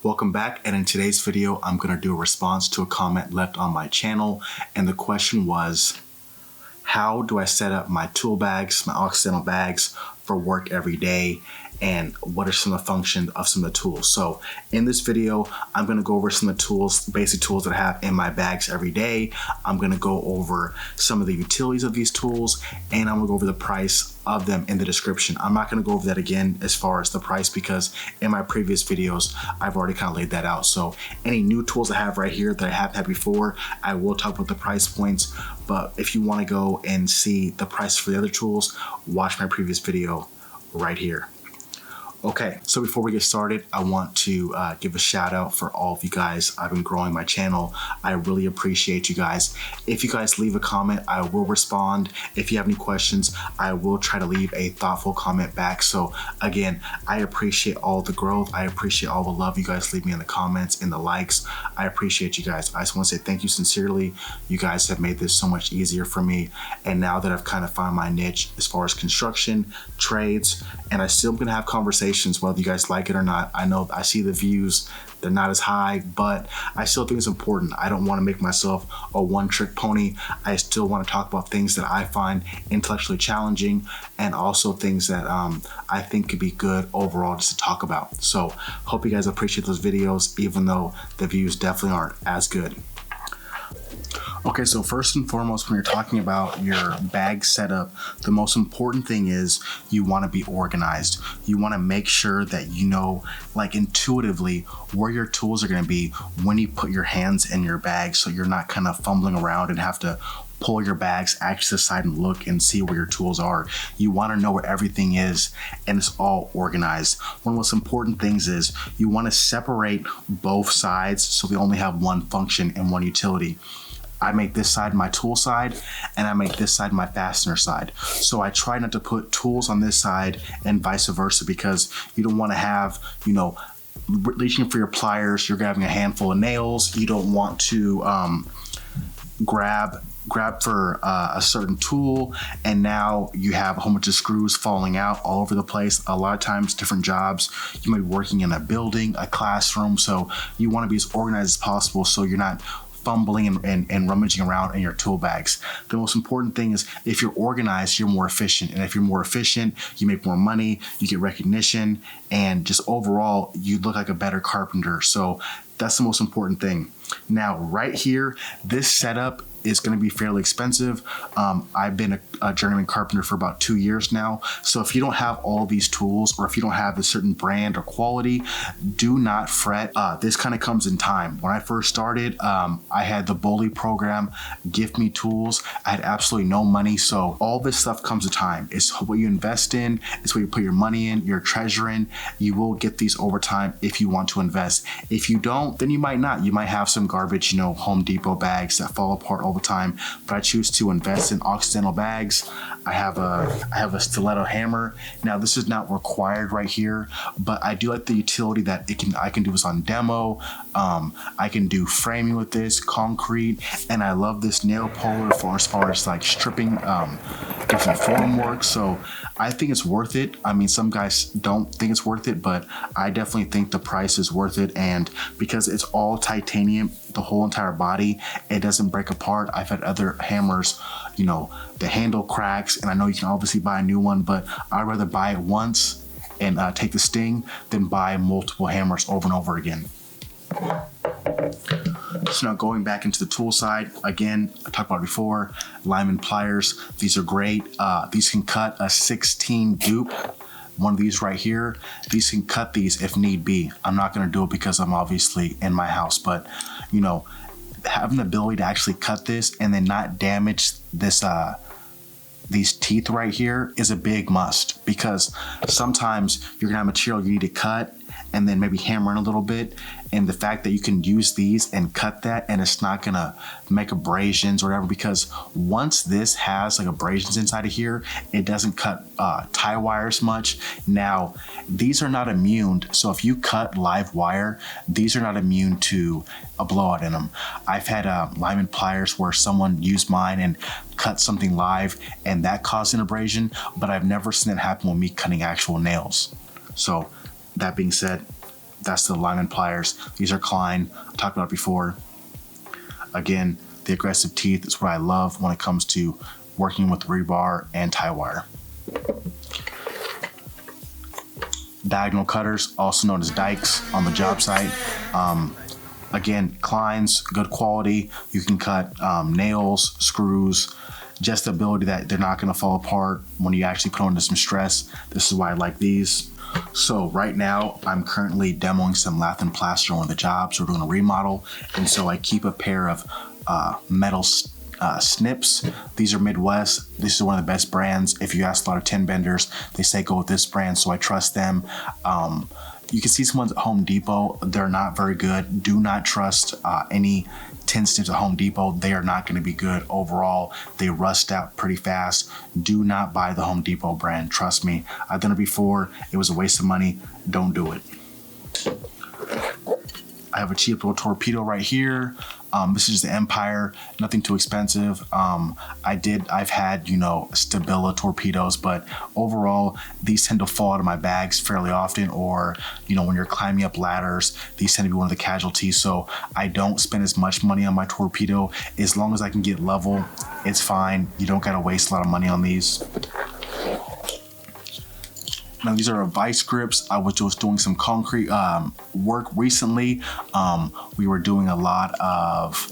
Welcome back, and in today's video I'm going to do a response to a comment left on my channel, and the question was, how do I set up my tool bags, my Occidental bags for work every day, and what are some of the functions of some of the tools? So in this video, I'm going to go over some of the tools, basic tools that I have in my bags every day. I'm going to go over some of the utilities of these tools, and I'm going to go over the price of them in the description. I'm not going to go over that again as far as the price, because in my previous videos I've already kind of laid that out. So any new tools I have right here that I haven't had before, I will talk about the price points, but if you want to go and see the price for the other tools, watch my previous video right here. Okay, so before we get started, I want to give a shout out for all of you guys. I've been growing my channel. I really appreciate you guys. If you guys leave a comment, I will respond. If you have any questions, I will try to leave a thoughtful comment back. So again, I appreciate all the growth. I appreciate all the love you guys leave me in the comments and the likes. I appreciate you guys. I just want to say thank you sincerely. You guys have made this so much easier for me. And now that I've kind of found my niche as far as construction, trades, and I still gonna have conversations whether you guys like it or not. I know I see the views, they're not as high, but I still think it's important. I don't want to make myself a one-trick pony. I still want to talk about things that I find intellectually challenging, and also things that I think could be good overall just to talk about. So hope you guys appreciate those videos, even though the views definitely aren't as good. Okay, so first and foremost, when you're talking about your bag setup, the most important thing is you want to be organized. You want to make sure that you know, like intuitively, where your tools are going to be when you put your hands in your bag, so you're not kind of fumbling around and have to pull your bags actually to the side and look and see where your tools are. You want to know where everything is, and it's all organized. One of the most important things is you want to separate both sides so they only have one function and one utility. I make this side my tool side, and I make this side my fastener side. So I try not to put tools on this side and vice versa, because you don't want to have, you know, reaching for your pliers, you're grabbing a handful of nails. You don't want to grab for a certain tool, and now you have a whole bunch of screws falling out all over the place. A lot of times, different jobs, you might be working in a building, a classroom, so you want to be as organized as possible so you're not fumbling and rummaging around in your tool bags. The most important thing is, if you're organized, you're more efficient. And if you're more efficient, you make more money, you get recognition, and just overall, you look like a better carpenter. So that's the most important thing. Now, right here, this setup is going to be fairly expensive. I've been a journeyman carpenter for about 2 years now. So if you don't have all these tools, or if you don't have a certain brand or quality, do not fret. This kind of comes in time. When I first started, I had the Bully program gift me tools. I had absolutely no money. So all this stuff comes in time. It's what you invest in. It's what you put your money in, your treasure in. You will get these over time if you want to invest. If you don't, then you might not. You might have some garbage, you know, Home Depot bags that fall apart all the time, but I choose to invest in Occidental bags. I have a Stiletto hammer. Now, this is not required right here, but I do like the utility that I can do this on demo. I can do framing with this, concrete, and I love this nail puller for as far as like stripping different form work. So I think it's worth it. I mean, some guys don't think it's worth it, but I definitely think the price is worth it. And because it's all titanium, the whole entire body, it doesn't break apart. I've had other hammers, you know, the handle cracks, and I know you can obviously buy a new one, but I'd rather buy it once and take the sting than buy multiple hammers over and over again. So now going back into the tool side, again, I talked about it before, lineman pliers. These are great. These can cut a 16 dupe. One of these right here, these can cut these if need be. I'm not going to do it because I'm obviously in my house, but you know, having the ability to actually cut this and then not damage this these teeth right here is a big must, because sometimes you're gonna have material you need to cut and then maybe hammer in a little bit, and the fact that you can use these and cut that and it's not gonna make abrasions or whatever, because once this has like abrasions inside of here, it doesn't cut tie wires much. Now, these are not immune, so if you cut live wire, these are not immune to a blowout in them. I've had lineman pliers where someone used mine and cut something live and that caused an abrasion, but I've never seen it happen with me cutting actual nails. So that being said, That's the lineman pliers. These are Klein. I talked about it before. Again, the aggressive teeth is what I love when it comes to working with rebar and tie wire. Diagonal cutters, also known as dikes on the job site. Again, Klein's, good quality. You can cut nails, screws, just the ability that they're not gonna fall apart when you actually put under some stress. This is why I like these. So right now, I'm currently demoing some lath and plaster on the jobs. We're doing a remodel, and so I keep a pair of metal snips. These are Midwest. This is one of the best brands. If you ask a lot of tin benders, they say go with this brand, so I trust them. You can see some ones at Home Depot. They're not very good. Do not trust any tin snips at Home Depot. They are not going to be good overall. They rust out pretty fast. Do not buy the Home Depot brand. Trust me. I've done it before. It was a waste of money. Don't do it. I have a cheap little torpedo right here. This is the Empire, nothing too expensive. I've had, you know, Stabila torpedoes, but overall, these tend to fall out of my bags fairly often, or, you know, when you're climbing up ladders, these tend to be one of the casualties. So I don't spend as much money on my torpedo. As long as I can get level, it's fine. You don't gotta waste a lot of money on these. Now these are vice grips. I was just doing some concrete work recently. We were doing a lot of,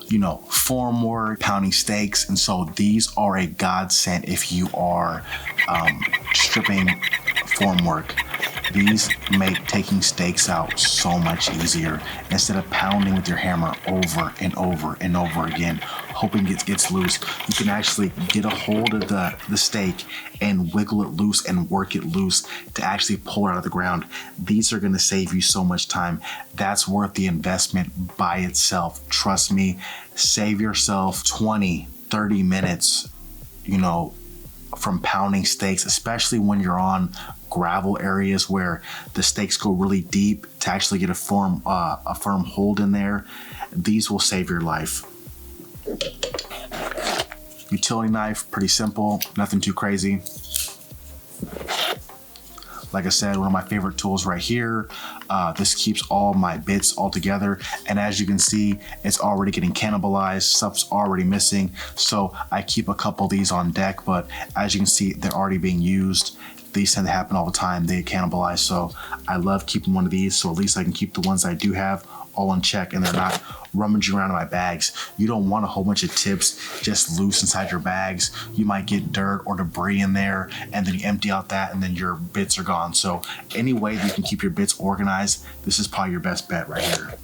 you know, form work, pounding stakes, and so these are a godsend if you are stripping form work. These make taking stakes out so much easier. Instead of pounding with your hammer over and over and over again, hoping it gets loose, you can actually get a hold of the stake and wiggle it loose and work it loose to actually pull it out of the ground. These are gonna save you so much time. That's worth the investment by itself. Trust me, save yourself 20, 30 minutes, you know, from pounding stakes, especially when you're on gravel areas where the stakes go really deep to actually get a firm hold in there. These will save your life. Utility knife, pretty simple, nothing too crazy. Like I said, one of my favorite tools right here. This keeps all my bits all together. And as you can see, it's already getting cannibalized. Stuff's already missing. So I keep a couple of these on deck, but as you can see, they're already being used. These tend to happen all the time. They get cannibalized. So I love keeping one of these. So at least I can keep the ones I do have all in check and they're not rummaging around in my bags. You don't want a whole bunch of tips just loose inside your bags. You might get dirt or debris in there, and then you empty out that and then your bits are gone. So any way that you can keep your bits organized, this is probably your best bet right here.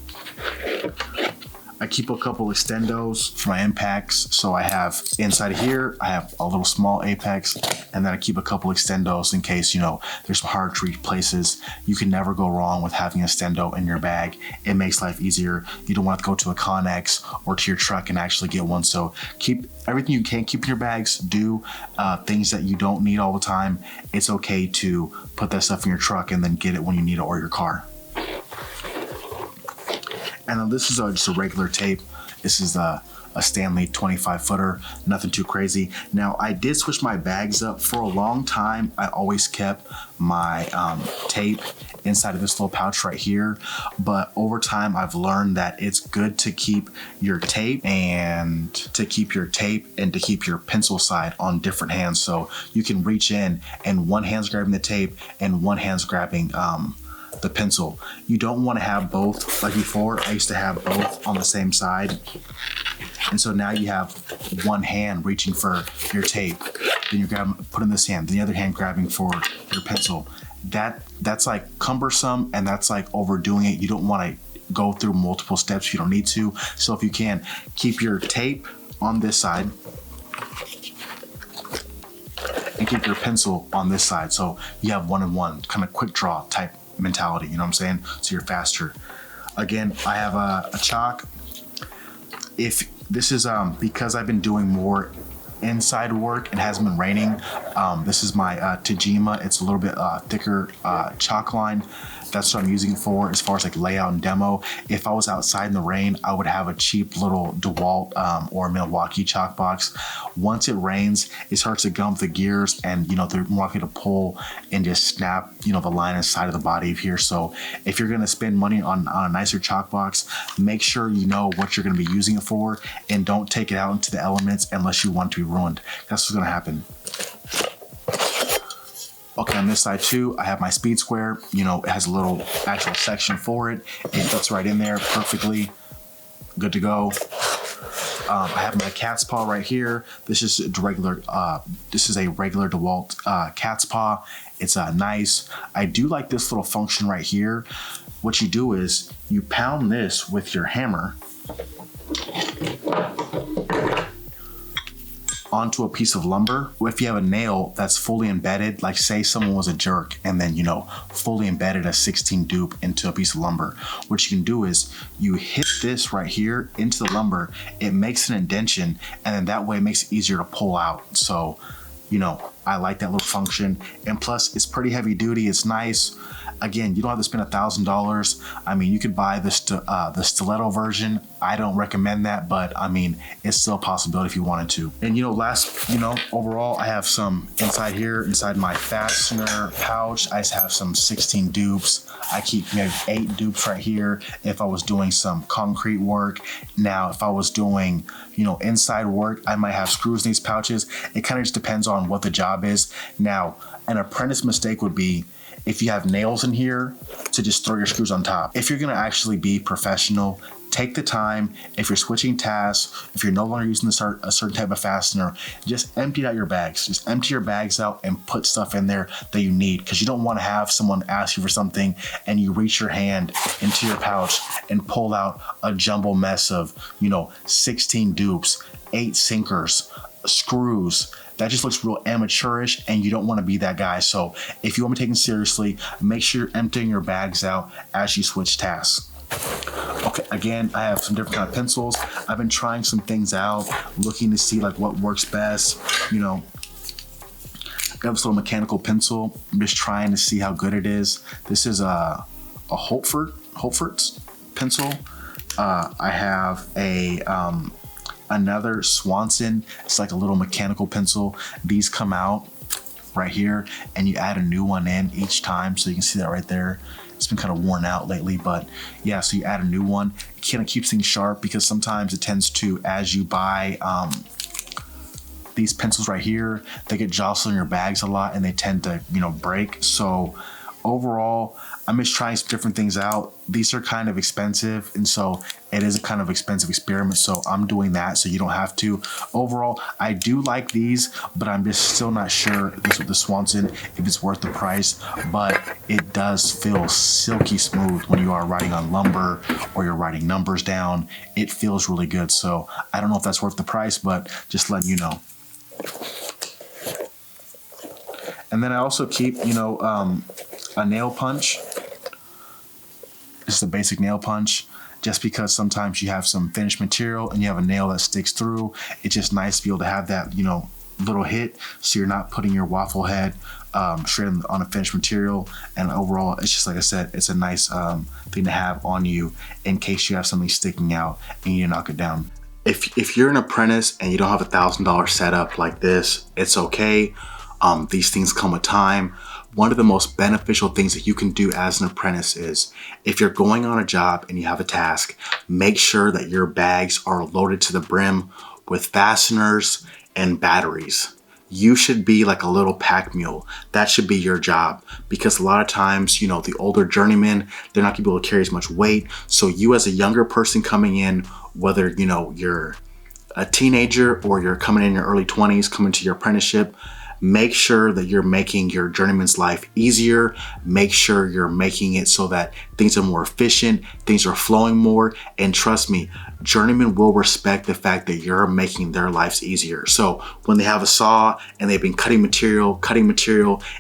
I keep a couple extendos for my impacts. So I have inside of here, I have a little small apex, and then I keep a couple extendos in case, you know, there's some hard to reach places. You can never go wrong with having a extendo in your bag. It makes life easier. You don't want to go to a Connex or to your truck and actually get one. So keep everything you can keep in your bags. Do things that you don't need all the time. It's okay to put that stuff in your truck and then get it when you need it, or your car. And then this is just a regular tape. This is a Stanley 25-footer, nothing too crazy. Now, I did switch my bags up. For a long time, I always kept my tape inside of this little pouch right here. But over time, I've learned that it's good to keep your tape and to keep your pencil side on different hands. So you can reach in and one hand's grabbing the tape and one hand's grabbing the pencil. You don't want to have both. Like before, I used to have both on the same side. And so now you have one hand reaching for your tape, then you're putting this hand, then the other hand grabbing for your pencil. That's like cumbersome, and that's like overdoing it. You don't want to go through multiple steps you don't need to. So if you can, keep your tape on this side and keep your pencil on this side. So you have one-on-one, kind of quick draw type mentality, you know what I'm saying? So you're faster. Again, I have a chalk. If this is because I've been doing more inside work, it hasn't been raining. This is my tajima. It's a little bit thicker chalk line. That's what I'm using it for as far as like layout and demo. If I was outside in the rain, I would have a cheap little DeWalt or Milwaukee chalk box. Once it rains, it starts to gum the gears, and they're more likely to pull and just snap the line inside of the body of here. So if you're gonna spend money on a nicer chalk box, make sure you know what you're gonna be using it for, and don't take it out into the elements unless you want it to be ruined. That's what's gonna happen. Okay, on this side too, I have my speed square. It has a little actual section for it. It fits right in there perfectly. Good to go. I have my cat's paw right here. This is a regular DeWalt cat's paw. It's nice. I do like this little function right here. What you do is you pound this with your hammer onto a piece of lumber. If you have a nail that's fully embedded, like say someone was a jerk and then fully embedded a 16 dupe into a piece of lumber, what you can do is you hit this right here into the lumber. It makes an indentation, and then that way it makes it easier to pull out. So I like that little function, and plus it's pretty heavy duty. It's nice. Again, you don't have to spend $1,000. I mean, you could buy the Stiletto version. I don't recommend that, but I mean, it's still a possibility if you wanted to. And overall, I have some inside here, inside my fastener pouch. I just have some 16 dupes. I keep maybe 8 dupes right here if I was doing some concrete work. Now, if I was doing inside work, I might have screws in these pouches. It kind of just depends on what the job is. Now, an apprentice mistake would be if you have nails in here to just throw your screws on top. If you're gonna actually be professional, take the time. If you're switching tasks, if you're no longer using a certain type of fastener, just empty out your bags. Just empty your bags out and put stuff in there that you need, because you don't want to have someone ask you for something and you reach your hand into your pouch and pull out a jumble mess of 16 dupes, 8 sinkers, screws. That just looks real amateurish, and you don't want to be that guy. So if you want to be taken seriously, make sure you're emptying your bags out as you switch tasks. Okay, again, I have some different kind of pencils. I've been trying some things out, looking to see like what works best. I have this little mechanical pencil. I'm just trying to see how good it is. This is a Holtford's pencil. I have another Swanson. It's like a little mechanical pencil. These come out right here, and you add a new one in each time, so you can see that right there. It's been kind of worn out lately, but yeah, so you add a new one. It kind of keeps things sharp, because sometimes it tends to, as you buy these pencils right here, they get jostled in your bags a lot, and they tend to break. So overall, I'm just trying some different things out. These are kind of expensive, and so it is a kind of expensive experiment, so I'm doing that so you don't have to. Overall, I do like these, but I'm just still not sure with the Swanson if it's worth the price, but it does feel silky smooth when you are writing on lumber or you're writing numbers down. It feels really good, so I don't know if that's worth the price, but just letting you know. And then I also keep, a nail punch. Just a basic nail punch, just because sometimes you have some finished material and you have a nail that sticks through. It's just nice to be able to have that, little hit, so you're not putting your waffle head straight on a finished material. And overall, it's just like I said, it's a nice thing to have on you in case you have something sticking out and you knock it down. If you're an apprentice and you don't have $1,000 setup like this, it's okay. These things come with time. One of the most beneficial things that you can do as an apprentice is, if you're going on a job and you have a task, make sure that your bags are loaded to the brim with fasteners and batteries. You should be like a little pack mule. That should be your job, because a lot of times, the older journeymen, they're not gonna be able to carry as much weight. So you, as a younger person coming in, whether you're a teenager or you're coming in your early 20s, coming to your apprenticeship, make sure that you're making your journeyman's life easier. Make sure you're making it so that things are more efficient, things are flowing more, and trust me, journeymen will respect the fact that you're making their lives easier. So when they have a saw and they've been cutting material,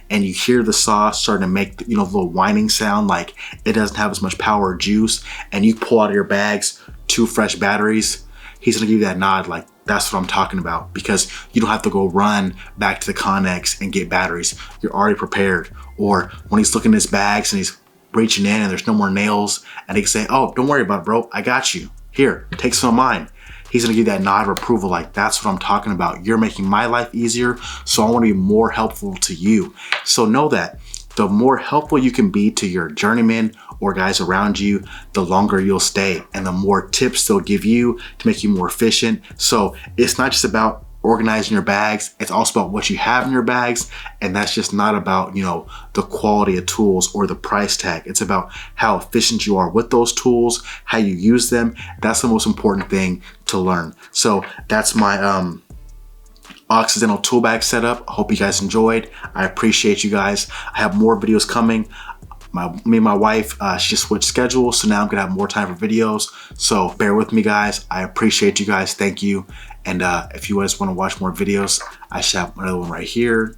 and you hear the saw starting to make the little whining sound, like it doesn't have as much power or juice, and you pull out of your bags 2 fresh batteries, he's gonna give you that nod, like, that's what I'm talking about, because you don't have to go run back to the Connex and get batteries. You're already prepared. Or when he's looking at his bags and he's, reaching in and there's no more nails, and he can say, oh, don't worry about it, bro, I got you. Here, take some of mine. He's gonna give that nod of approval, like, that's what I'm talking about. You're making my life easier, so I wanna be more helpful to you. So know that the more helpful you can be to your journeyman or guys around you, the longer you'll stay and the more tips they'll give you to make you more efficient. So it's not just about organizing your bags, it's also about what you have in your bags, and that's just not about, you know, the quality of tools or the price tag. It's about how efficient you are with those tools, how you use them. That's the most important thing to learn. So that's my Occidental tool bag setup. I hope you guys enjoyed. I appreciate you guys. I have more videos coming. Me and my wife, she just switched schedules, so now I'm gonna have more time for videos. So bear with me, guys. I appreciate you guys. Thank you. And if you guys want to watch more videos, I should have another one right here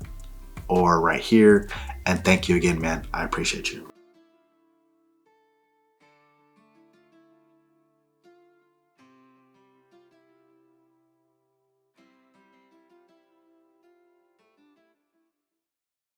or right here. And thank you again, man. I appreciate you.